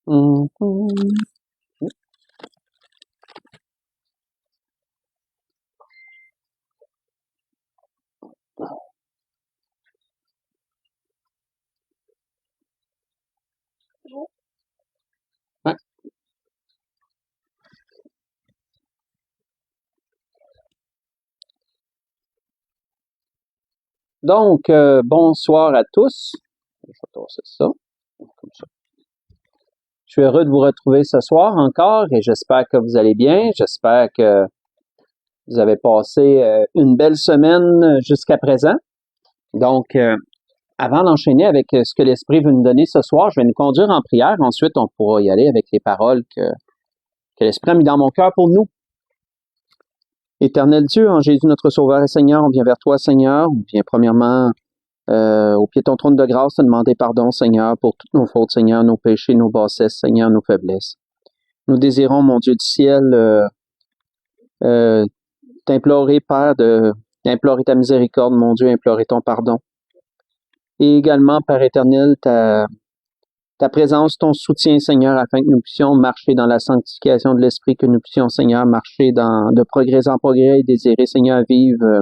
Mhm. Ouais. Donc, bonsoir à tous. Je vais tasser ça, comme ça. Je suis heureux de vous retrouver ce soir encore et j'espère que vous allez bien. J'espère que vous avez passé une belle semaine jusqu'à présent. Donc, avant d'enchaîner avec ce que l'Esprit veut nous donner ce soir, je vais nous conduire en prière. Ensuite, on pourra y aller avec les paroles que l'Esprit a mis dans mon cœur pour nous. Éternel Dieu, en Jésus notre Sauveur et Seigneur, on vient vers toi, Seigneur. On vient premièrement au pied de ton trône de grâce te demander pardon, Seigneur, pour toutes nos fautes, Seigneur, nos péchés, nos bassesses, Seigneur, nos faiblesses. Nous désirons, mon Dieu du ciel, t'implorer, Père, d'implorer ta miséricorde, mon Dieu, implorer ton pardon. Et également, Père éternel, ta présence, ton soutien, Seigneur, afin que nous puissions marcher dans la sanctification de l'Esprit, que nous puissions, Seigneur, marcher de progrès en progrès et désirer, Seigneur, vivre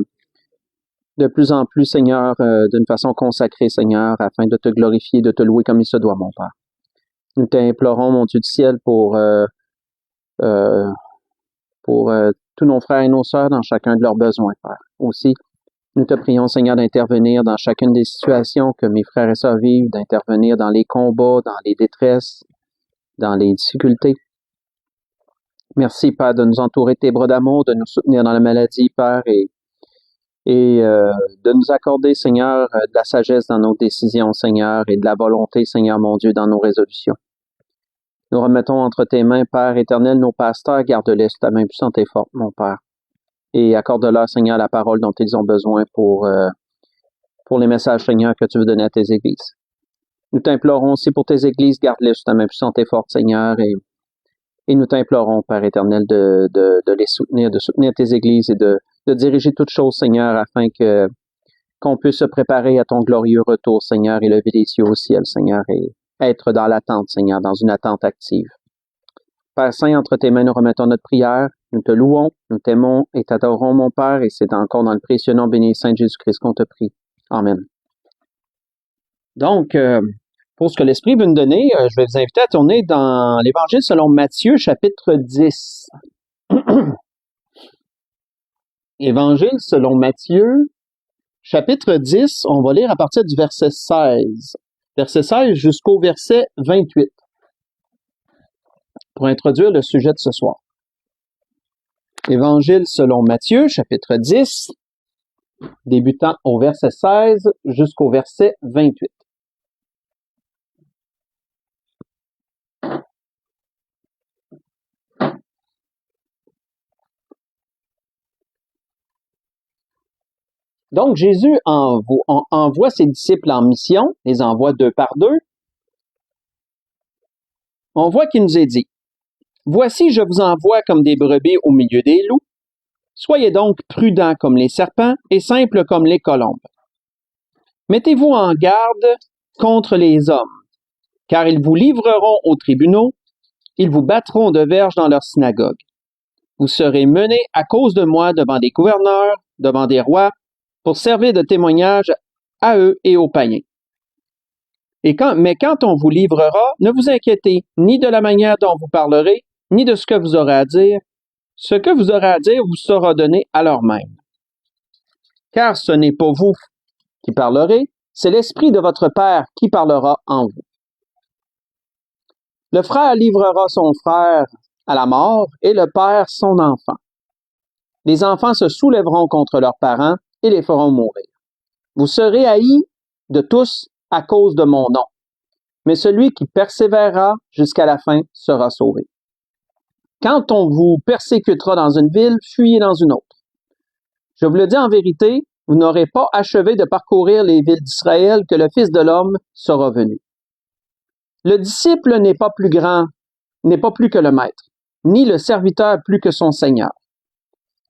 de plus en plus, Seigneur, d'une façon consacrée, Seigneur, afin de te glorifier, de te louer comme il se doit, mon Père. Nous t'implorons, mon Dieu du ciel, pour tous nos frères et nos sœurs dans chacun de leurs besoins, Père. Aussi, nous te prions, Seigneur, d'intervenir dans chacune des situations que mes frères et sœurs vivent, d'intervenir dans les combats, dans les détresses, dans les difficultés. Merci, Père, de nous entourer de tes bras d'amour, de nous soutenir dans la maladie, Père, et de nous accorder, Seigneur, de la sagesse dans nos décisions, Seigneur, et de la volonté, Seigneur, mon Dieu, dans nos résolutions. Nous remettons entre tes mains, Père éternel, nos pasteurs, garde-les sous ta main puissante et forte, mon Père. Et accorde-leur, Seigneur, la parole dont ils ont besoin pour les messages, Seigneur, que tu veux donner à tes églises. Nous t'implorons aussi pour tes églises, garde-les sous ta main puissante et forte, Seigneur, et nous t'implorons, Père éternel, de les soutenir, de soutenir tes églises et de diriger toutes choses, Seigneur, afin qu'on puisse se préparer à ton glorieux retour, Seigneur, et lever les yeux au ciel, Seigneur, et être dans l'attente, Seigneur, dans une attente active. Père Saint, entre tes mains, nous remettons notre prière. Nous te louons, nous t'aimons et t'adorons, mon Père, et c'est encore dans le précieux nom béni et saint de Jésus-Christ qu'on te prie. Amen. Donc, pour ce que l'Esprit veut nous donner, je vais vous inviter à tourner dans l'Évangile selon Matthieu, chapitre 10. Évangile selon Matthieu, chapitre 10, on va lire à partir du verset 16. Verset 16 jusqu'au verset 28. Pour introduire le sujet de ce soir. Évangile selon Matthieu, chapitre 10, débutant au verset 16 jusqu'au verset 28. Donc, Jésus envoie ses disciples en mission, les envoie 2 par 2. On voit qu'il nous est dit, « Voici, je vous envoie comme des brebis au milieu des loups. Soyez donc prudents comme les serpents et simples comme les colombes. Mettez-vous en garde contre les hommes, car ils vous livreront aux tribunaux, ils vous battront de verges dans leurs synagogues. Vous serez menés à cause de moi devant des gouverneurs, devant des rois, pour servir de témoignage à eux et aux païens. Mais quand on vous livrera, ne vous inquiétez ni de la manière dont vous parlerez, ni de ce que vous aurez à dire. Ce que vous aurez à dire vous sera donné à l'heure même. Car ce n'est pas vous qui parlerez, c'est l'Esprit de votre Père qui parlera en vous. Le frère livrera son frère à la mort et le père son enfant. Les enfants se soulèveront contre leurs parents et les feront mourir. Vous serez haïs de tous à cause de mon nom, mais celui qui persévérera jusqu'à la fin sera sauvé. Quand on vous persécutera dans une ville, fuyez dans une autre. Je vous le dis en vérité, vous n'aurez pas achevé de parcourir les villes d'Israël que le Fils de l'homme sera venu. Le disciple n'est pas plus que le maître, ni le serviteur plus que son Seigneur.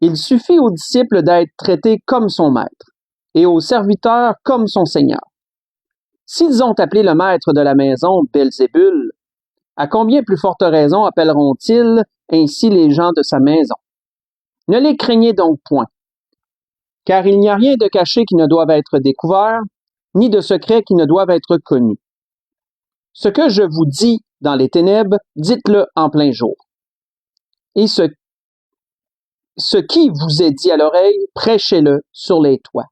Il suffit au disciple d'être traité comme son maître, et au serviteur comme son Seigneur. S'ils ont appelé le maître de la maison Belzébul, À combien plus forte raison appelleront-ils ainsi les gens de sa maison? Ne les craignez donc point, car il n'y a rien de caché qui ne doive être découvert, ni de secret qui ne doive être connu. Ce que je vous dis dans les ténèbres, dites-le en plein jour. Et ce qui vous est dit à l'oreille, prêchez-le sur les toits.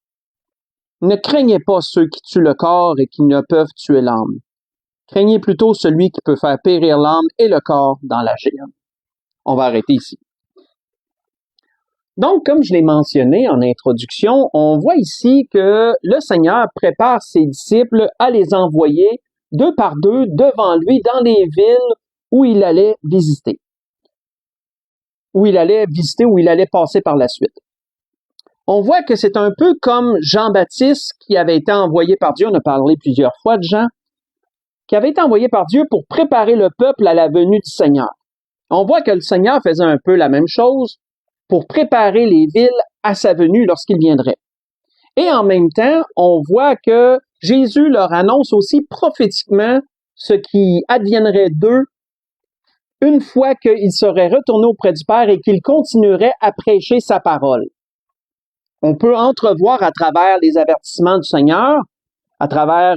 Ne craignez pas ceux qui tuent le corps et qui ne peuvent tuer l'âme. Craignez plutôt celui qui peut faire périr l'âme et le corps dans la géhenne. On va arrêter ici. Donc, comme je l'ai mentionné en introduction, on voit ici que le Seigneur prépare ses disciples à les envoyer deux par deux devant lui dans les villes où il allait visiter. Où il allait passer par la suite. On voit que c'est un peu comme Jean-Baptiste qui avait été envoyé par Dieu, on a parlé plusieurs fois de Jean, qui avait été envoyé par Dieu pour préparer le peuple à la venue du Seigneur. On voit que le Seigneur faisait un peu la même chose pour préparer les villes à sa venue lorsqu'il viendrait. Et en même temps, on voit que Jésus leur annonce aussi prophétiquement ce qui adviendrait d'eux une fois qu'ils seraient retournés auprès du Père et qu'ils continueraient à prêcher sa parole. On peut entrevoir à travers les avertissements du Seigneur, à travers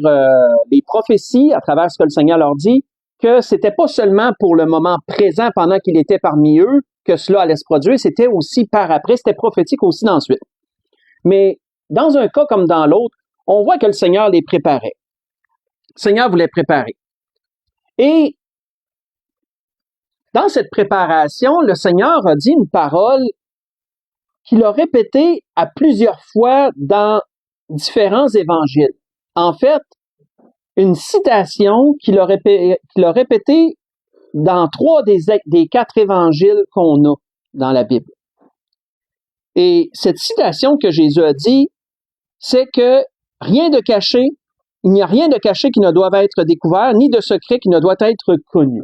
les prophéties, à travers ce que le Seigneur leur dit, que c'était pas seulement pour le moment présent pendant qu'il était parmi eux que cela allait se produire, c'était aussi par après, c'était prophétique aussi d'ensuite. Mais dans un cas comme dans l'autre, on voit que le Seigneur les préparait. Le Seigneur voulait préparer. Et dans cette préparation, le Seigneur a dit une parole qu'il a répétée à plusieurs fois dans différents évangiles. En fait, une citation qu'il a répétée dans 3 des 4 évangiles qu'on a dans la Bible. Et cette citation que Jésus a dit, c'est que rien de caché, il n'y a rien de caché qui ne doit être découvert, ni de secret qui ne doit être connu.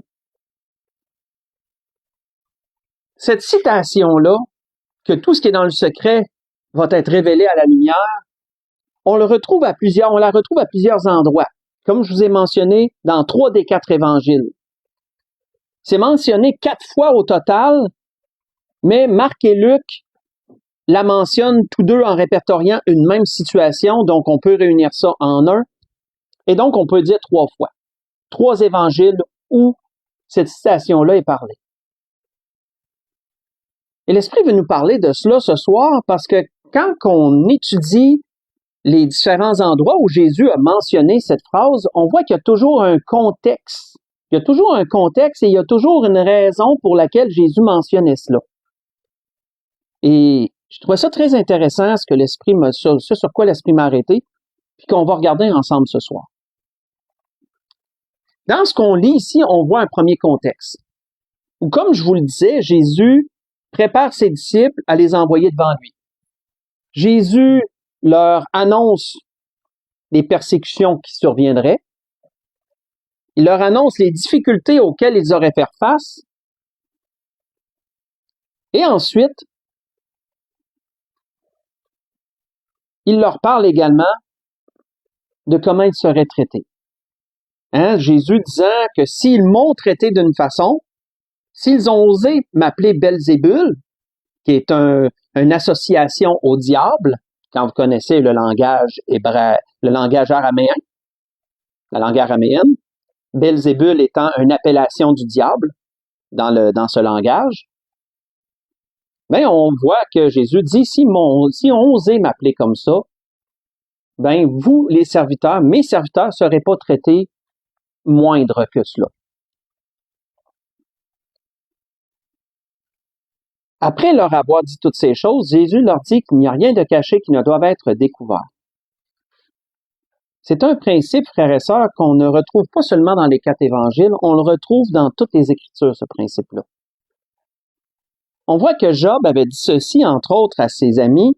Cette citation-là, que tout ce qui est dans le secret va être révélé à la lumière, on la retrouve à plusieurs endroits. Comme je vous ai mentionné, dans 3 des 4 évangiles. C'est mentionné 4 fois au total, mais Marc et Luc la mentionnent tous deux en répertoriant une même situation, donc on peut réunir ça en un, et donc on peut dire 3 fois. 3 évangiles où cette citation-là est parlée. Et l'Esprit veut nous parler de cela ce soir parce que quand on étudie les différents endroits où Jésus a mentionné cette phrase, on voit qu'il y a toujours un contexte. Il y a toujours un contexte et il y a toujours une raison pour laquelle Jésus mentionnait cela. Et je trouvais ça très intéressant, ce sur quoi l'Esprit m'a arrêté, puis qu'on va regarder ensemble ce soir. Dans ce qu'on lit ici, on voit un premier contexte. Où, comme je vous le disais, Jésus prépare ses disciples à les envoyer devant lui. Jésus leur annonce les persécutions qui surviendraient. Il leur annonce les difficultés auxquelles ils auraient faire face. Et ensuite, il leur parle également de comment ils seraient traités. Jésus disant que s'ils m'ont traité d'une façon, s'ils ont osé m'appeler Belzébul, qui est une association au diable, quand vous connaissez le langage araméen, la langue araméenne, Belzébul étant une appellation du diable dans ce langage, ben on voit que Jésus dit, si on osait m'appeler comme ça, ben vous, les serviteurs, mes serviteurs, ne seraient pas traités moindre que cela. Après leur avoir dit toutes ces choses, Jésus leur dit qu'il n'y a rien de caché qui ne doit être découvert. C'est un principe, frères et sœurs, qu'on ne retrouve pas seulement dans les 4 évangiles, on le retrouve dans toutes les Écritures, ce principe-là. On voit que Job avait dit ceci, entre autres, à ses amis,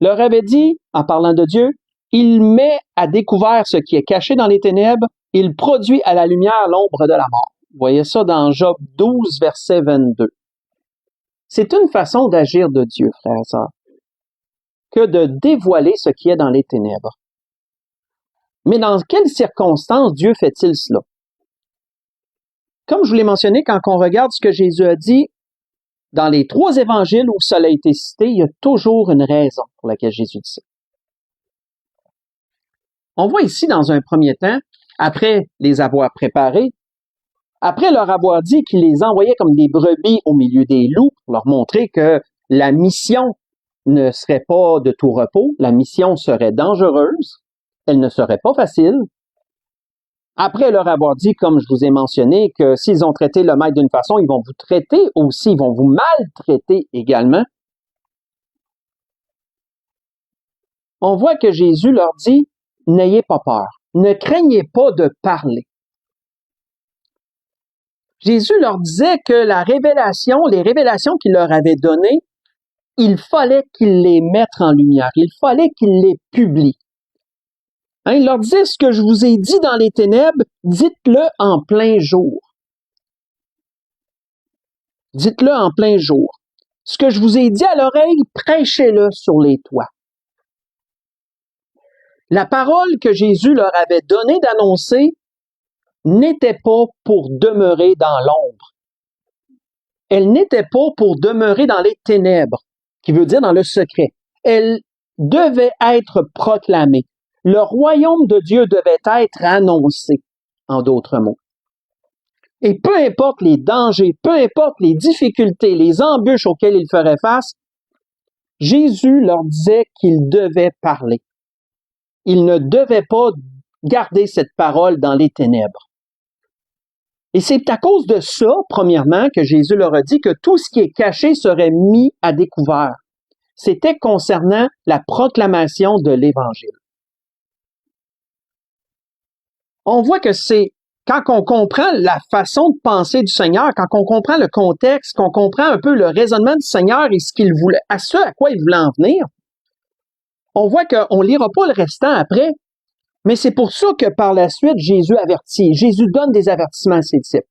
leur avait dit, en parlant de Dieu, « Il met à découvert ce qui est caché dans les ténèbres, il produit à la lumière l'ombre de la mort. » Vous voyez ça dans Job 12, verset 22. C'est une façon d'agir de Dieu, frères et sœurs, que de dévoiler ce qui est dans les ténèbres. Mais dans quelles circonstances Dieu fait-il cela? Comme je vous l'ai mentionné, quand on regarde ce que Jésus a dit dans les 3 évangiles où cela a été cité, il y a toujours une raison pour laquelle Jésus dit ça. On voit ici, dans un premier temps, après les avoir préparés, après leur avoir dit qu'il les envoyait comme des brebis au milieu des loups, pour leur montrer que la mission ne serait pas de tout repos, la mission serait dangereuse, elle ne serait pas facile. Après leur avoir dit, comme je vous ai mentionné, que s'ils ont traité le maître d'une façon, ils vont vous traiter aussi, ils vont vous maltraiter également. On voit que Jésus leur dit, n'ayez pas peur, ne craignez pas de parler. Jésus leur disait que les révélations qu'il leur avait données, il fallait qu'ils les mettent en lumière, il fallait qu'ils les publient. Il leur disait, ce que je vous ai dit dans les ténèbres, dites-le en plein jour. Dites-le en plein jour. Ce que je vous ai dit à l'oreille, prêchez-le sur les toits. La parole que Jésus leur avait donnée d'annoncer n'était pas pour demeurer dans l'ombre. Elle n'était pas pour demeurer dans les ténèbres, qui veut dire dans le secret. Elle devait être proclamée. Le royaume de Dieu devait être annoncé, en d'autres mots. Et peu importe les dangers, peu importe les difficultés, les embûches auxquelles ils feraient face, Jésus leur disait qu'ils devaient parler. Ils ne devaient pas garder cette parole dans les ténèbres. Et c'est à cause de ça, premièrement, que Jésus leur a dit que tout ce qui est caché serait mis à découvert. C'était concernant la proclamation de l'Évangile. On voit que c'est quand on comprend la façon de penser du Seigneur, quand on comprend le contexte, qu'on comprend un peu le raisonnement du Seigneur et ce qu'il voulait, à quoi il voulait en venir, on voit qu'on ne lira pas le restant après, mais c'est pour ça que par la suite, Jésus avertit. Jésus donne des avertissements à ses disciples.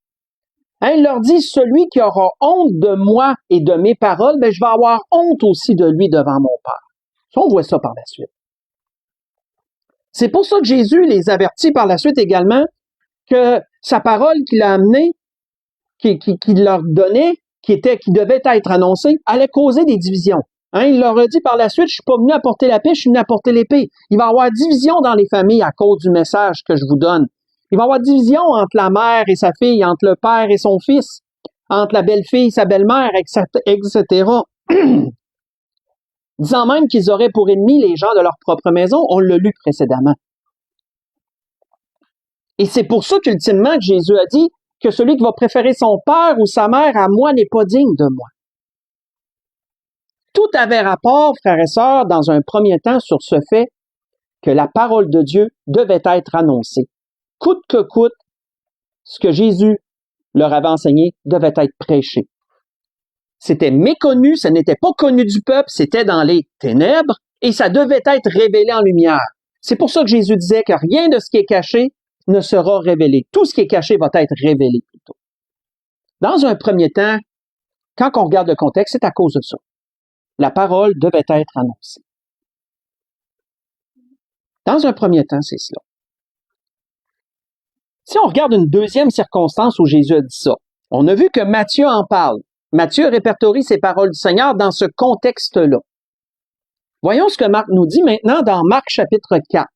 Il leur dit, celui qui aura honte de moi et de mes paroles, je vais avoir honte aussi de lui devant mon Père. Ça, on voit ça par la suite. C'est pour ça que Jésus les avertit par la suite également que sa parole qu'il a amenée, qu'il leur donnait, qui devait être annoncée, allait causer des divisions. Il leur a dit par la suite, je suis pas venu apporter la paix, je suis venu apporter l'épée. Il va y avoir division dans les familles à cause du message que je vous donne. Il va y avoir division entre la mère et sa fille, entre le père et son fils, entre la belle-fille et sa belle-mère, etc. Disant même qu'ils auraient pour ennemis les gens de leur propre maison, on l'a lu précédemment. Et c'est pour ça qu'ultimement que Jésus a dit que celui qui va préférer son père ou sa mère à moi n'est pas digne de moi. Tout avait rapport, frères et sœurs, dans un premier temps sur ce fait que la parole de Dieu devait être annoncée. Coûte que coûte, ce que Jésus leur avait enseigné devait être prêché. C'était méconnu, ça n'était pas connu du peuple, c'était dans les ténèbres et ça devait être révélé en lumière. C'est pour ça que Jésus disait que rien de ce qui est caché ne sera révélé. Tout ce qui est caché va être révélé plutôt. Dans un premier temps, quand on regarde le contexte, c'est à cause de ça. La parole devait être annoncée. Dans un premier temps, c'est cela. Si on regarde une deuxième circonstance où Jésus a dit ça, on a vu que Matthieu en parle. Matthieu répertorie ces paroles du Seigneur dans ce contexte-là. Voyons ce que Marc nous dit maintenant dans Marc chapitre 4.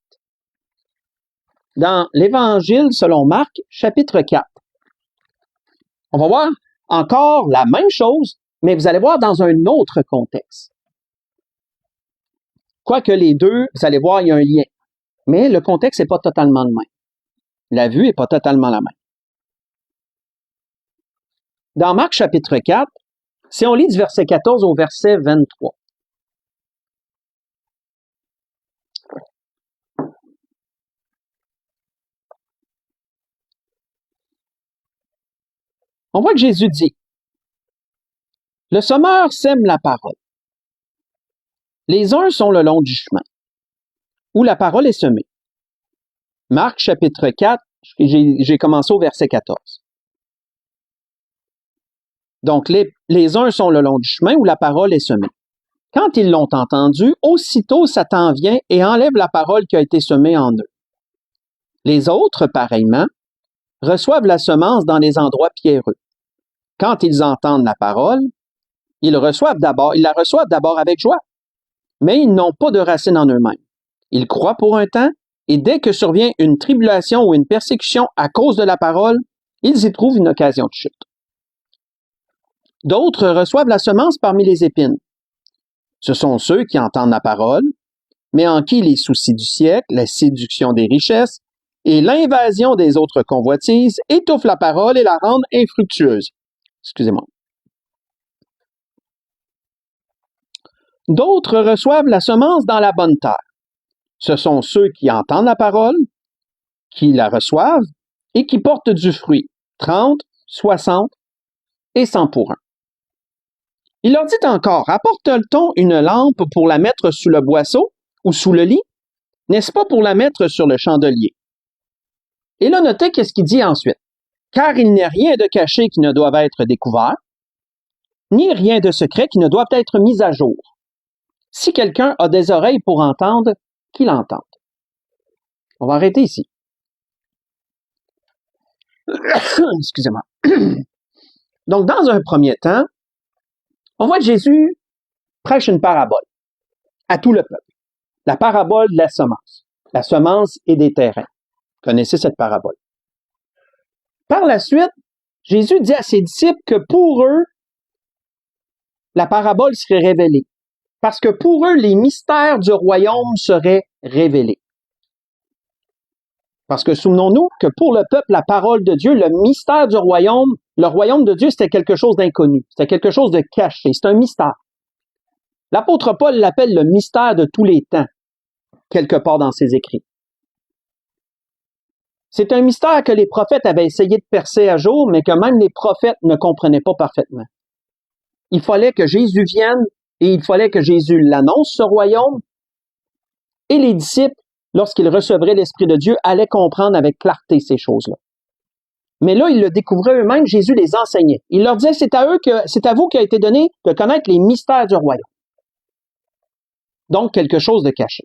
Dans l'Évangile selon Marc, chapitre 4. On va voir encore la même chose, mais vous allez voir dans un autre contexte. Quoique les deux, vous allez voir, il y a un lien. Mais le contexte n'est pas totalement le même. La vue n'est pas totalement la même. Dans Marc chapitre 4, si on lit du verset 14 au verset 23. On voit que Jésus dit, « Le semeur sème la parole. Les uns sont le long du chemin, où la parole est semée. » Marc chapitre 4, j'ai commencé au verset 14. Donc, les uns sont le long du chemin où la parole est semée. Quand ils l'ont entendu, aussitôt Satan vient et enlève la parole qui a été semée en eux. Les autres, pareillement, reçoivent la semence dans les endroits pierreux. Quand ils entendent la parole, ils la reçoivent d'abord avec joie, mais ils n'ont pas de racine en eux-mêmes. Ils croient pour un temps, et dès que survient une tribulation ou une persécution à cause de la parole, ils y trouvent une occasion de chute. D'autres reçoivent la semence parmi les épines. Ce sont ceux qui entendent la parole, mais en qui les soucis du siècle, la séduction des richesses et l'invasion des autres convoitises étouffent la parole et la rendent infructueuse. Excusez-moi. D'autres reçoivent la semence dans la bonne terre. Ce sont ceux qui entendent la parole, qui la reçoivent et qui portent du fruit, 30, 60 et 100 pour 1. Il leur dit encore, apporte-t-on une lampe pour la mettre sous le boisseau ou sous le lit? N'est-ce pas pour la mettre sur le chandelier? Et là, notez qu'est-ce qu'il dit ensuite. Car il n'est rien de caché qui ne doive être découvert, ni rien de secret qui ne doit être mis à jour. Si quelqu'un a des oreilles pour entendre, qu'il entende. On va arrêter ici. Excusez-moi. Donc, dans un premier temps, on voit que Jésus prêche une parabole à tout le peuple. La parabole de la semence. La semence et des terrains. Vous connaissez cette parabole. Par la suite, Jésus dit à ses disciples que pour eux, la parabole serait révélée. Parce que pour eux, les mystères du royaume seraient révélés. Parce que souvenons-nous que pour le peuple, la parole de Dieu, le mystère du royaume, le royaume de Dieu, c'était quelque chose d'inconnu. C'était quelque chose de caché. C'est un mystère. L'apôtre Paul l'appelle le mystère de tous les temps, quelque part dans ses écrits. C'est un mystère que les prophètes avaient essayé de percer à jour, mais que même les prophètes ne comprenaient pas parfaitement. Il fallait que Jésus vienne et il fallait que Jésus l'annonce, ce royaume, et les disciples, lorsqu'ils recevraient l'Esprit de Dieu, allaient comprendre avec clarté ces choses-là. Mais là, ils le découvraient eux-mêmes, Jésus les enseignait. Il leur disait, c'est à vous qui a été donné de connaître les mystères du royaume. Donc, quelque chose de caché.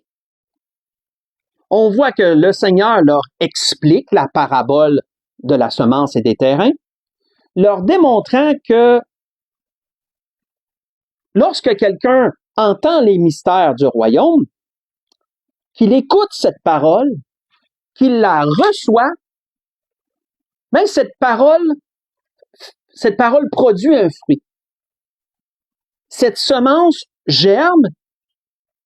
On voit que le Seigneur leur explique la parabole de la semence et des terrains, leur démontrant que lorsque quelqu'un entend les mystères du royaume, qu'il écoute cette parole, qu'il la reçoit, mais cette parole produit un fruit. Cette semence germe,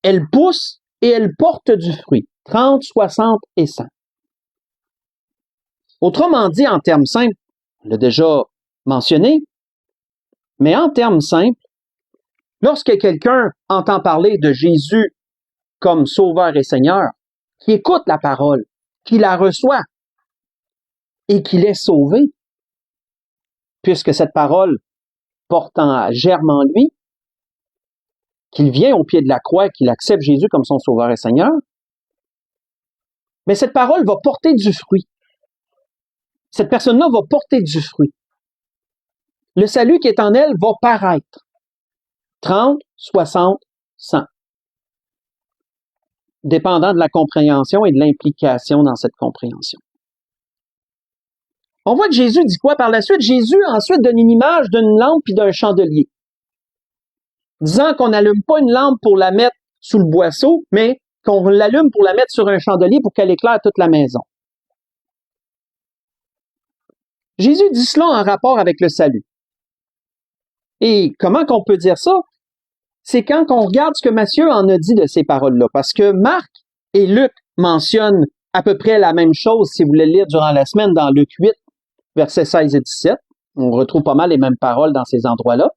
elle pousse et elle porte du fruit. 30, 60 et 100. Autrement dit, en termes simples, on l'a déjà mentionné, mais en termes simples, lorsque quelqu'un entend parler de Jésus comme Sauveur et Seigneur, qui écoute la parole, qui la reçoit et qui l'est sauvé, puisque cette parole germe en lui, qu'il vient au pied de la croix et qu'il accepte Jésus comme son Sauveur et Seigneur, mais cette parole va porter du fruit. Cette personne-là va porter du fruit. Le salut qui est en elle va paraître. 30, 60, 100. Dépendant de la compréhension et de l'implication dans cette compréhension. On voit que Jésus dit quoi par la suite? Jésus ensuite donne une image d'une lampe et d'un chandelier. Disant qu'on n'allume pas une lampe pour la mettre sous le boisseau, mais qu'on l'allume pour la mettre sur un chandelier pour qu'elle éclaire toute la maison. Jésus dit cela en rapport avec le salut. Et comment qu'on peut dire ça? C'est quand on regarde ce que Matthieu en a dit de ces paroles-là. Parce que Marc et Luc mentionnent à peu près la même chose, si vous voulez le lire durant la semaine, dans Luc 8, versets 16 et 17. On retrouve pas mal les mêmes paroles dans ces endroits-là.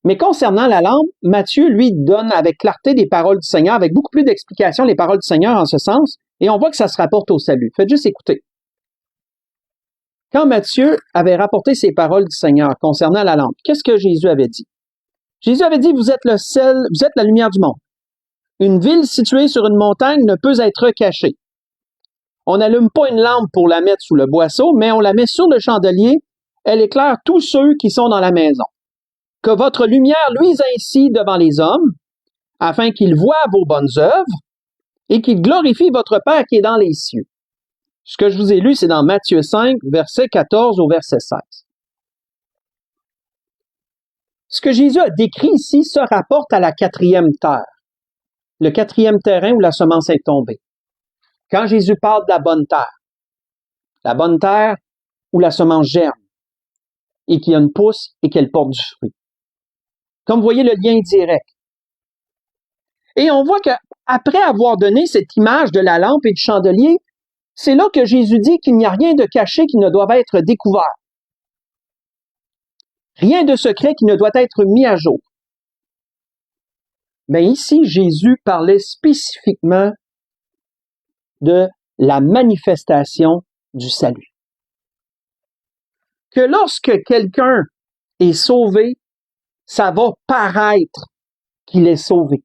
Mais concernant la lampe, Matthieu, lui, donne avec clarté des paroles du Seigneur, avec beaucoup plus d'explications les paroles du Seigneur en ce sens, et on voit que ça se rapporte au salut. Faites juste écouter. Quand Matthieu avait rapporté ces paroles du Seigneur concernant la lampe, qu'est-ce que Jésus avait dit? Jésus avait dit, vous êtes le sel, vous êtes la lumière du monde. Une ville située sur une montagne ne peut être cachée. On n'allume pas une lampe pour la mettre sous le boisseau, mais on la met sur le chandelier, elle éclaire tous ceux qui sont dans la maison. Que votre lumière luise ainsi devant les hommes, afin qu'ils voient vos bonnes œuvres et qu'ils glorifient votre Père qui est dans les cieux. Ce que je vous ai lu, c'est dans Matthieu 5, verset 14 au verset 16. Ce que Jésus a décrit ici se rapporte à la 4e terre, le 4e terrain où la semence est tombée. Quand Jésus parle de la bonne terre où la semence germe et qu'il y a une pousse et qu'elle porte du fruit. Comme vous voyez le lien direct. Et on voit qu'après avoir donné cette image de la lampe et du chandelier, c'est là que Jésus dit qu'il n'y a rien de caché qui ne doit être découvert. Rien de secret qui ne doit être mis à jour. Mais ici, Jésus parlait spécifiquement de la manifestation du salut. Que lorsque quelqu'un est sauvé, ça va paraître qu'il est sauvé.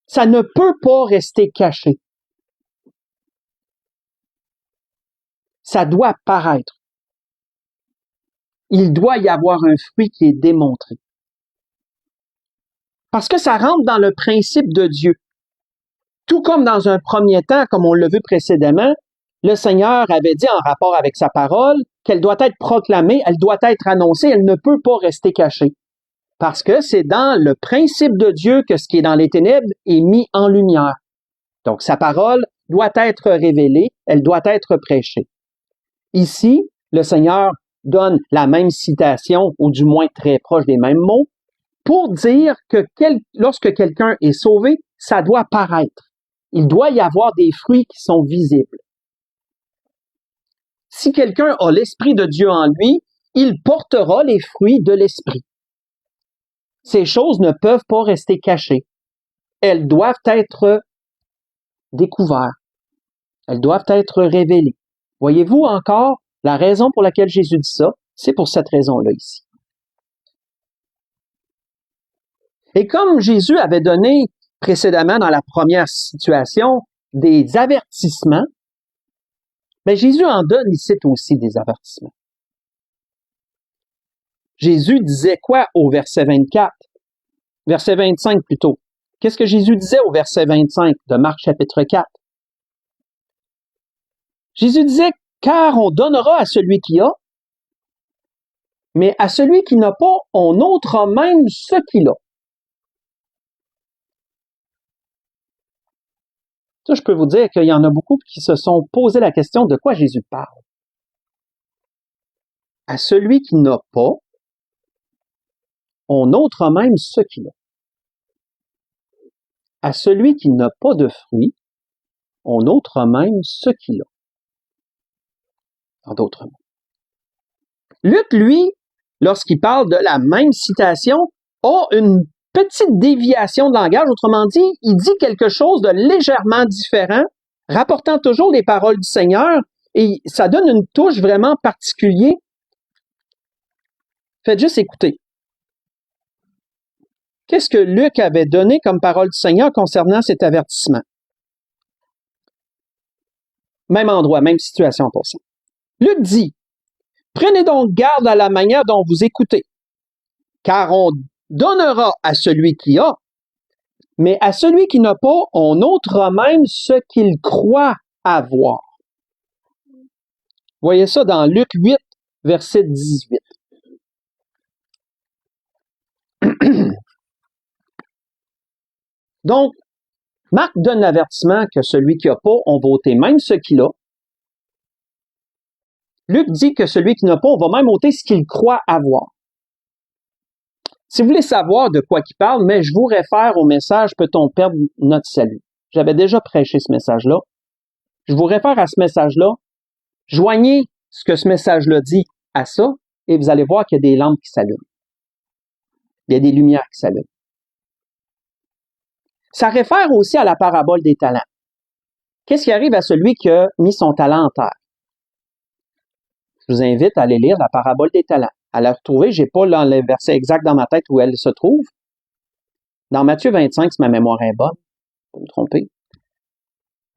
Ça ne peut pas rester caché. Ça doit paraître. Il doit y avoir un fruit qui est démontré. Parce que ça rentre dans le principe de Dieu. Tout comme dans un premier temps, comme on l'a vu précédemment, le Seigneur avait dit en rapport avec sa parole qu'elle doit être proclamée, elle doit être annoncée, elle ne peut pas rester cachée. Parce que c'est dans le principe de Dieu que ce qui est dans les ténèbres est mis en lumière. Donc sa parole doit être révélée, elle doit être prêchée. Ici, le Seigneur donne la même citation, ou du moins très proche des mêmes mots, pour dire que lorsque quelqu'un est sauvé, ça doit paraître. Il doit y avoir des fruits qui sont visibles. Si quelqu'un a l'Esprit de Dieu en lui, il portera les fruits de l'Esprit. Ces choses ne peuvent pas rester cachées. Elles doivent être découvertes. Elles doivent être révélées. Voyez-vous encore, la raison pour laquelle Jésus dit ça, c'est pour cette raison-là ici. Et comme Jésus avait donné précédemment dans la première situation des avertissements, mais Jésus en donne ici aussi des avertissements. Jésus disait quoi au verset 24? Verset 25 plutôt. Qu'est-ce que Jésus disait au verset 25 de Marc chapitre 4? Jésus disait, car on donnera à celui qui a, mais à celui qui n'a pas, on ôtera même ce qu'il a. Ça, je peux vous dire qu'il y en a beaucoup qui se sont posé la question de quoi Jésus parle. À celui qui n'a pas, on ôtera même ce qu'il a. À celui qui n'a pas de fruits, on ôtera même ce qu'il a. En d'autres mots. Luc, lui, lorsqu'il parle de la même citation, a une petite déviation de langage. Autrement dit, il dit quelque chose de légèrement différent, rapportant toujours les paroles du Seigneur, et ça donne une touche vraiment particulière. Faites juste écouter. Qu'est-ce que Luc avait donné comme parole du Seigneur concernant cet avertissement? Même endroit, même situation pour ça. Luc dit, « Prenez donc garde à la manière dont vous écoutez, car on donnera à celui qui a, mais à celui qui n'a pas, on ôtera même ce qu'il croit avoir. » Voyez ça dans Luc 8, verset 18. Donc, Marc donne l'avertissement que celui qui n'a pas, on va ôter même ce qu'il a. Luc dit que celui qui n'a pas, on va même ôter ce qu'il croit avoir. Si vous voulez savoir de quoi il parle, mais je vous réfère au message « Peut-on perdre notre salut ?» J'avais déjà prêché ce message-là. Je vous réfère à ce message-là. Joignez ce que ce message-là dit à ça, et vous allez voir qu'il y a des lampes qui s'allument. Il y a des lumières qui s'allument. Ça réfère aussi à la parabole des talents. Qu'est-ce qui arrive à celui qui a mis son talent en terre? Je vous invite à aller lire la parabole des talents. À la retrouver, j'ai pas le verset exact dans ma tête où elle se trouve. Dans Matthieu 25, si ma mémoire est bonne, pas me tromper.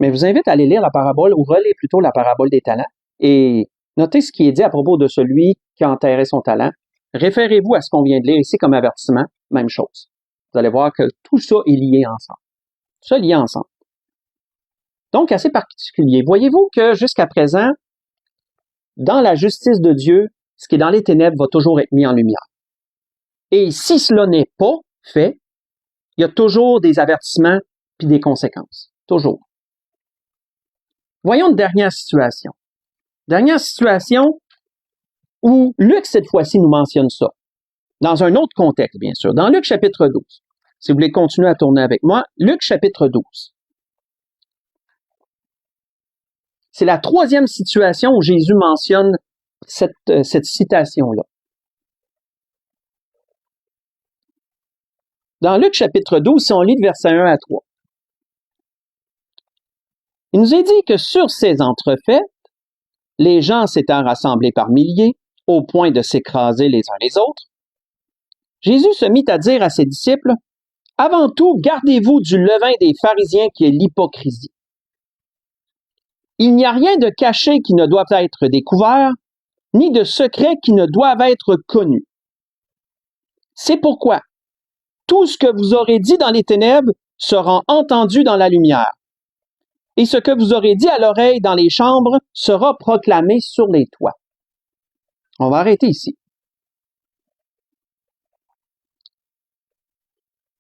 Mais je vous invite à aller lire la parabole, ou relire plutôt la parabole des talents, et notez ce qui est dit à propos de celui qui a enterré son talent. Référez-vous à ce qu'on vient de lire ici comme avertissement, même chose. Vous allez voir que tout ça est lié ensemble. Tout ça est lié ensemble. Donc, assez particulier. Voyez-vous que jusqu'à présent, dans la justice de Dieu, ce qui est dans les ténèbres va toujours être mis en lumière. Et si cela n'est pas fait, il y a toujours des avertissements puis des conséquences. Toujours. Voyons une dernière situation. Dernière situation où Luc, cette fois-ci, nous mentionne ça. Dans un autre contexte, bien sûr. Dans Luc chapitre 12. Si vous voulez continuer à tourner avec moi, Luc chapitre 12. C'est la troisième situation où Jésus mentionne cette citation-là. Dans Luc chapitre 12, si on lit de versets 1 à 3, il nous est dit que sur ces entrefaites, les gens s'étant rassemblés par milliers, au point de s'écraser les uns les autres, Jésus se mit à dire à ses disciples, « Avant tout, gardez-vous du levain des pharisiens qui est l'hypocrisie. Il n'y a rien de caché qui ne doit être découvert, ni de secret qui ne doivent être connus. C'est pourquoi tout ce que vous aurez dit dans les ténèbres sera entendu dans la lumière, et ce que vous aurez dit à l'oreille dans les chambres sera proclamé sur les toits. » On va arrêter ici.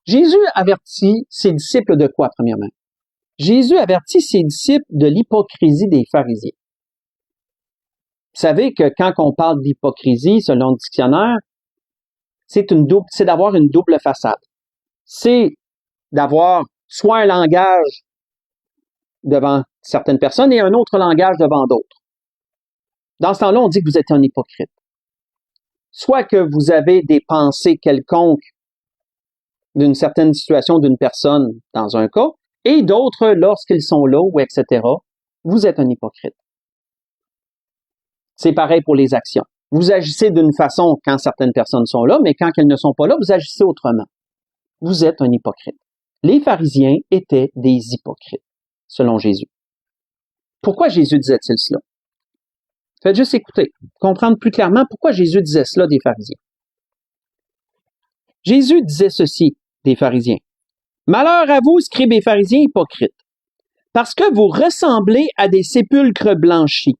Jésus avertit ses disciples de quoi, premièrement? Jésus avertit ses disciples de l'hypocrisie des pharisiens. Vous savez que quand on parle d'hypocrisie, selon le dictionnaire, c'est d'avoir une double façade. C'est d'avoir soit un langage devant certaines personnes et un autre langage devant d'autres. Dans ce temps-là, on dit que vous êtes un hypocrite. Soit que vous avez des pensées quelconques d'une certaine situation d'une personne dans un cas, et d'autres, lorsqu'ils sont là, ou etc., vous êtes un hypocrite. C'est pareil pour les actions. Vous agissez d'une façon quand certaines personnes sont là, mais quand elles ne sont pas là, vous agissez autrement. Vous êtes un hypocrite. Les pharisiens étaient des hypocrites, selon Jésus. Pourquoi Jésus disait-il cela? Faites juste écouter, comprendre plus clairement pourquoi Jésus disait cela des pharisiens. Jésus disait ceci des pharisiens. « Malheur à vous, scribes et pharisiens hypocrites, parce que vous ressemblez à des sépulcres blanchis,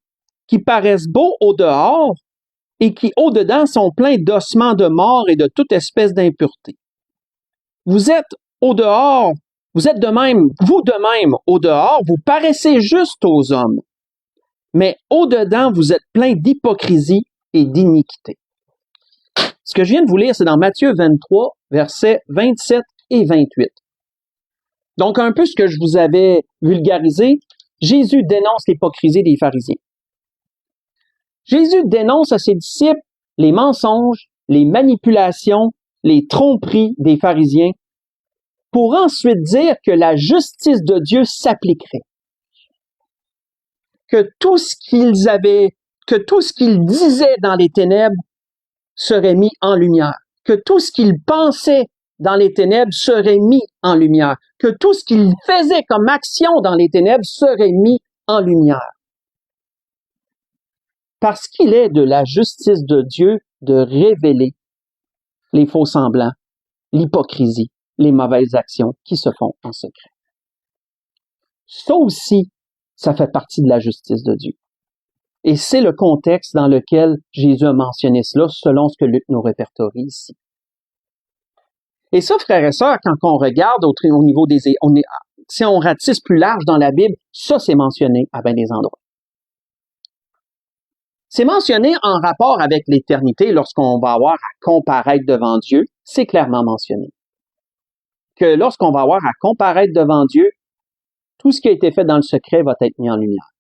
qui paraissent beaux au dehors et qui au-dedans sont pleins d'ossements de mort et de toute espèce d'impureté. Vous êtes au dehors, vous êtes de même, vous de même au dehors, vous paraissez juste aux hommes, mais au-dedans, vous êtes plein d'hypocrisie et d'iniquité. » Ce que je viens de vous lire, c'est dans Matthieu 23, versets 27 et 28. Donc, un peu ce que je vous avais vulgarisé, Jésus dénonce l'hypocrisie des pharisiens. Jésus dénonce à ses disciples les mensonges, les manipulations, les tromperies des pharisiens, pour ensuite dire que la justice de Dieu s'appliquerait. Que tout ce qu'ils disaient dans les ténèbres serait mis en lumière. Que tout ce qu'ils pensaient dans les ténèbres serait mis en lumière. Que tout ce qu'ils faisaient comme action dans les ténèbres serait mis en lumière. Parce qu'il est de la justice de Dieu de révéler les faux semblants, l'hypocrisie, les mauvaises actions qui se font en secret. Ça aussi, ça fait partie de la justice de Dieu. Et c'est le contexte dans lequel Jésus a mentionné cela, selon ce que Luc nous répertorie ici. Et ça, frères et sœurs, quand on regarde au niveau si on ratisse plus large dans la Bible, ça c'est mentionné à bien des endroits. C'est mentionné en rapport avec l'éternité lorsqu'on va avoir à comparaître devant Dieu, c'est clairement mentionné. Que lorsqu'on va avoir à comparaître devant Dieu, tout ce qui a été fait dans le secret va être mis en lumière.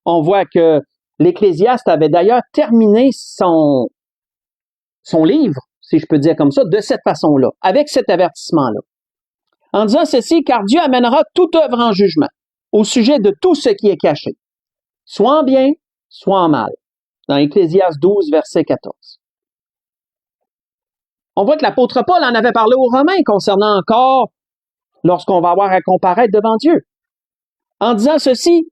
On voit que l'Ecclésiaste avait d'ailleurs terminé son livre, si je peux dire comme ça, de cette façon-là, avec cet avertissement-là. En disant ceci, car Dieu amènera toute œuvre en jugement, au sujet de tout ce qui est caché, soit en bien, soit en mal. Dans Ecclésiaste 12, verset 14. On voit que l'apôtre Paul en avait parlé aux Romains concernant encore lorsqu'on va avoir à comparaître devant Dieu. En disant ceci,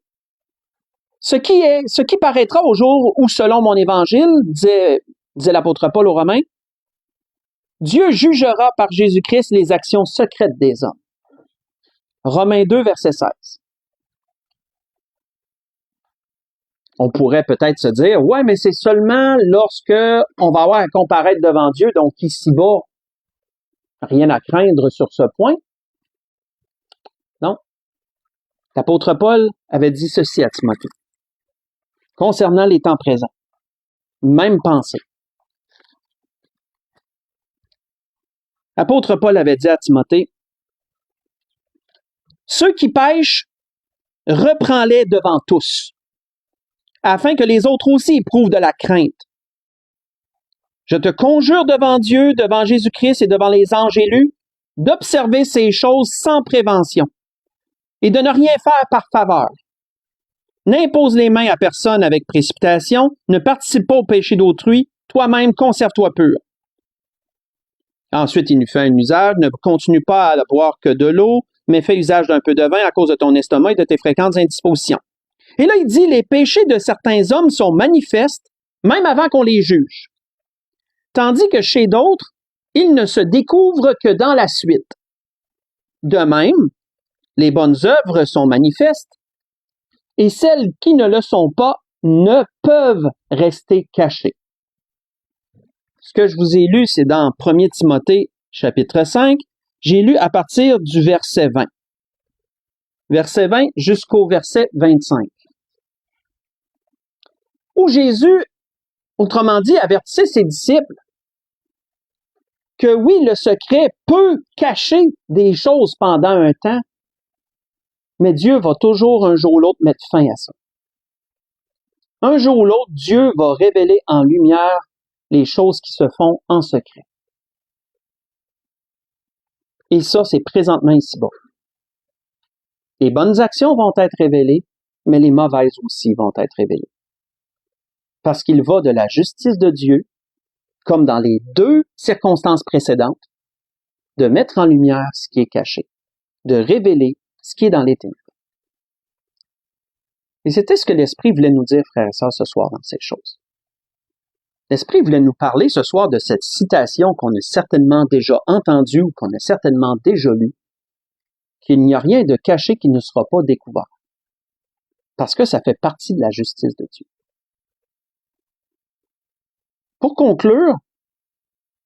ce qui paraîtra au jour où, selon mon évangile, disait l'apôtre Paul aux Romains, Dieu jugera par Jésus-Christ les actions secrètes des hommes. Romains 2, verset 16. On pourrait peut-être se dire, ouais, mais c'est seulement lorsque on va avoir à comparaître devant Dieu, donc ici-bas, rien à craindre sur ce point. Non. L'apôtre Paul avait dit ceci à Timothée. Concernant les temps présents, même pensée. L'apôtre Paul avait dit à Timothée, ceux qui pêchent, reprends-les devant tous, afin que les autres aussi éprouvent de la crainte. Je te conjure devant Dieu, devant Jésus-Christ et devant les anges élus, d'observer ces choses sans prévention et de ne rien faire par faveur. N'impose les mains à personne avec précipitation, ne participe pas au péché d'autrui, toi-même conserve-toi pur. Ensuite, il nous fait un usage, ne continue pas à boire que de l'eau, mais fais usage d'un peu de vin à cause de ton estomac et de tes fréquentes indispositions. Et là, il dit, les péchés de certains hommes sont manifestes, même avant qu'on les juge. Tandis que chez d'autres, ils ne se découvrent que dans la suite. De même, les bonnes œuvres sont manifestes, et celles qui ne le sont pas ne peuvent rester cachées. Ce que je vous ai lu, c'est dans 1 Timothée, chapitre 5. J'ai lu à partir du verset 20. Verset 20 jusqu'au verset 25. Où Jésus, autrement dit, avertissait ses disciples que oui, le secret peut cacher des choses pendant un temps, mais Dieu va toujours un jour ou l'autre mettre fin à ça. Un jour ou l'autre, Dieu va révéler en lumière les choses qui se font en secret. Et ça, c'est présentement ici-bas. Les bonnes actions vont être révélées, mais les mauvaises aussi vont être révélées. Parce qu'il va de la justice de Dieu, comme dans les deux circonstances précédentes, de mettre en lumière ce qui est caché, de révéler ce qui est dans les ténèbres. Et c'était ce que l'Esprit voulait nous dire, frères et sœurs, ce soir dans ces choses. L'Esprit voulait nous parler ce soir de cette citation qu'on a certainement déjà entendue ou qu'on a certainement déjà lue, qu'il n'y a rien de caché qui ne sera pas découvert. Parce que ça fait partie de la justice de Dieu. Pour conclure,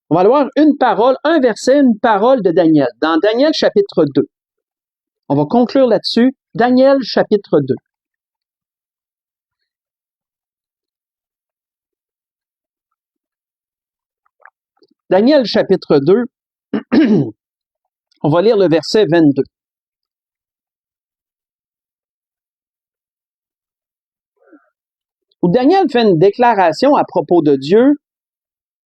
on va avoir une parole, un verset, une parole de Daniel, dans Daniel chapitre 2. On va conclure là-dessus, Daniel chapitre 2. Daniel chapitre 2, on va lire le verset 22. Où Daniel fait une déclaration à propos de Dieu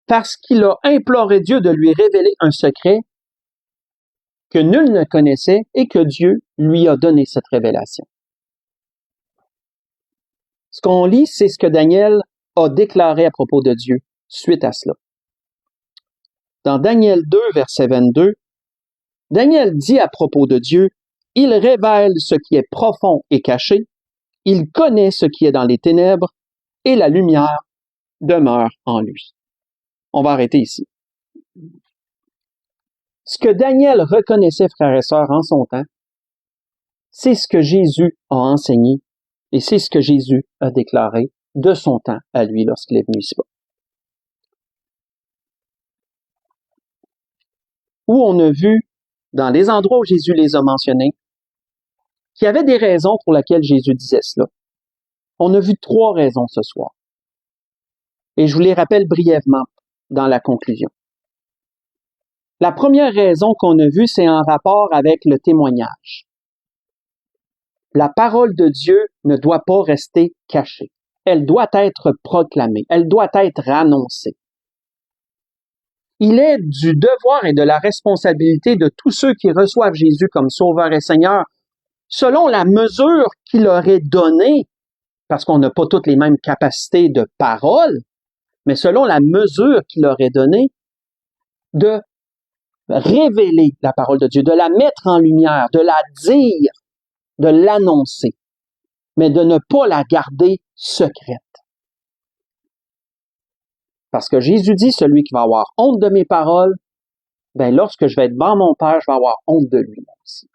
parce qu'il a imploré Dieu de lui révéler un secret que nul ne connaissait et que Dieu lui a donné cette révélation. Ce qu'on lit, c'est ce que Daniel a déclaré à propos de Dieu suite à cela. Dans Daniel 2, verset 22, Daniel dit à propos de Dieu, « Il révèle ce qui est profond et caché, il connaît ce qui est dans les ténèbres, et la lumière demeure en lui. » On va arrêter ici. Ce que Daniel reconnaissait, frères et sœurs, en son temps, c'est ce que Jésus a enseigné et c'est ce que Jésus a déclaré de son temps à lui lorsqu'il est venu ici-bas. Où on a vu, dans les endroits où Jésus les a mentionnés, qu'il y avait des raisons pour lesquelles Jésus disait cela. On a vu 3 raisons ce soir. Et je vous les rappelle brièvement dans la conclusion. La première raison qu'on a vue, c'est en rapport avec le témoignage. La parole de Dieu ne doit pas rester cachée. Elle doit être proclamée. Elle doit être annoncée. Il est du devoir et de la responsabilité de tous ceux qui reçoivent Jésus comme Sauveur et Seigneur, selon la mesure qu'il leur est donnée, parce qu'on n'a pas toutes les mêmes capacités de parole, mais selon la mesure qu'il leur est donnée, de révéler la parole de Dieu, de la mettre en lumière, de la dire, de l'annoncer, mais de ne pas la garder secrète. Parce que Jésus dit, celui qui va avoir honte de mes paroles, ben lorsque je vais être devant mon Père, je vais avoir honte de lui aussi.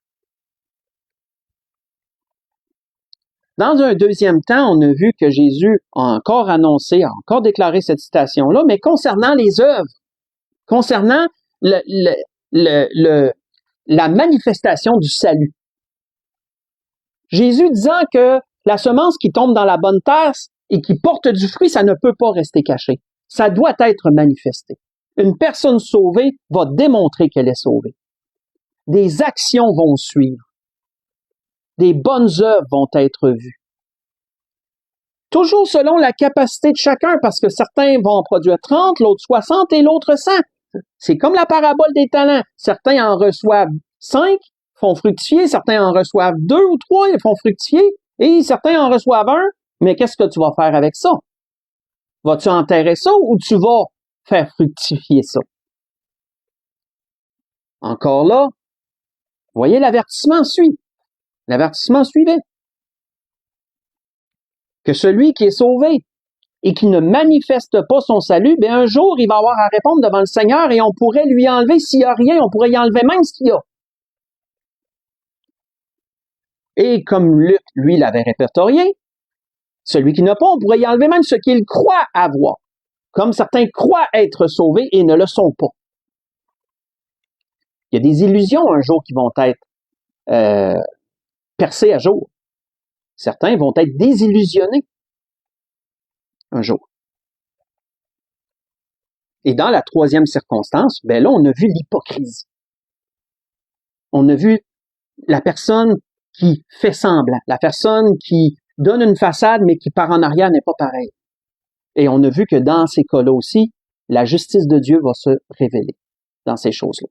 Dans un deuxième temps, on a vu que Jésus a encore annoncé, a encore déclaré cette citation-là, mais concernant les œuvres, concernant la manifestation du salut. Jésus disant que la semence qui tombe dans la bonne terre et qui porte du fruit, ça ne peut pas rester caché. Ça doit être manifesté. Une personne sauvée va démontrer qu'elle est sauvée. Des actions vont suivre. Des bonnes œuvres vont être vues. Toujours selon la capacité de chacun, parce que certains vont en produire 30, l'autre 60 et l'autre 100. C'est comme la parabole des talents. Certains en reçoivent 5, font fructifier, certains en reçoivent 2 ou 3 et font fructifier, et certains en reçoivent 1, mais qu'est-ce que tu vas faire avec ça? Vas-tu enterrer ça ou tu vas faire fructifier ça? Encore là, voyez, l'avertissement suit. L'avertissement suivait. Que celui qui est sauvé et qui ne manifeste pas son salut, bien un jour, il va avoir à répondre devant le Seigneur et on pourrait lui enlever, s'il n'y a rien, on pourrait y enlever même ce qu'il y a. Et comme Luc, lui, l'avait répertorié, celui qui n'a pas, on pourrait y enlever même ce qu'il croit avoir. Comme certains croient être sauvés et ne le sont pas. Il y a des illusions un jour qui vont être percées à jour. Certains vont être désillusionnés un jour. Et dans la troisième circonstance, ben là, on a vu l'hypocrisie. On a vu la personne qui fait semblant, la personne qui donne une façade, mais qui par en arrière n'est pas pareille. Et on a vu que dans ces cas-là aussi, la justice de Dieu va se révéler dans ces choses-là.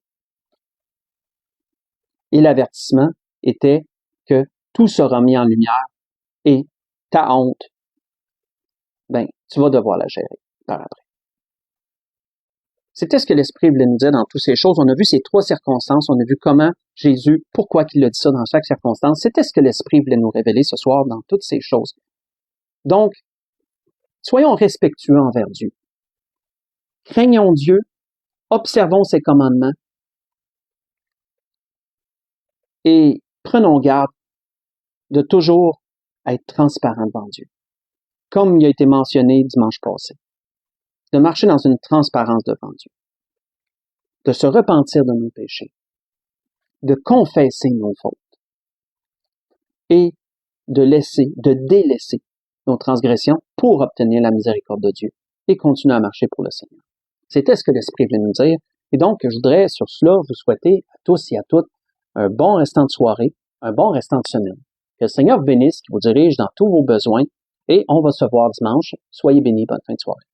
Et l'avertissement était que tout sera mis en lumière et ta honte, ben, tu vas devoir la gérer par après. C'était ce que l'Esprit voulait nous dire dans toutes ces choses. On a vu ces trois circonstances. On a vu comment Jésus, pourquoi il a dit ça dans chaque circonstance. C'était ce que l'Esprit voulait nous révéler ce soir dans toutes ces choses. Donc, soyons respectueux envers Dieu. Craignons Dieu, observons ses commandements et prenons garde de toujours être transparent devant Dieu. Comme il a été mentionné dimanche passé. De marcher dans une transparence devant Dieu. De se repentir de nos péchés. De confesser nos fautes. Et de délaisser nos transgressions pour obtenir la miséricorde de Dieu et continuer à marcher pour le Seigneur. C'était ce que l'Esprit voulait nous dire. Et donc, je voudrais sur cela vous souhaiter à tous et à toutes un bon restant de soirée, un bon restant de semaine. Que le Seigneur vous bénisse, qu'il vous dirige dans tous vos besoins et on va se voir dimanche. Soyez bénis, bonne fin de soirée.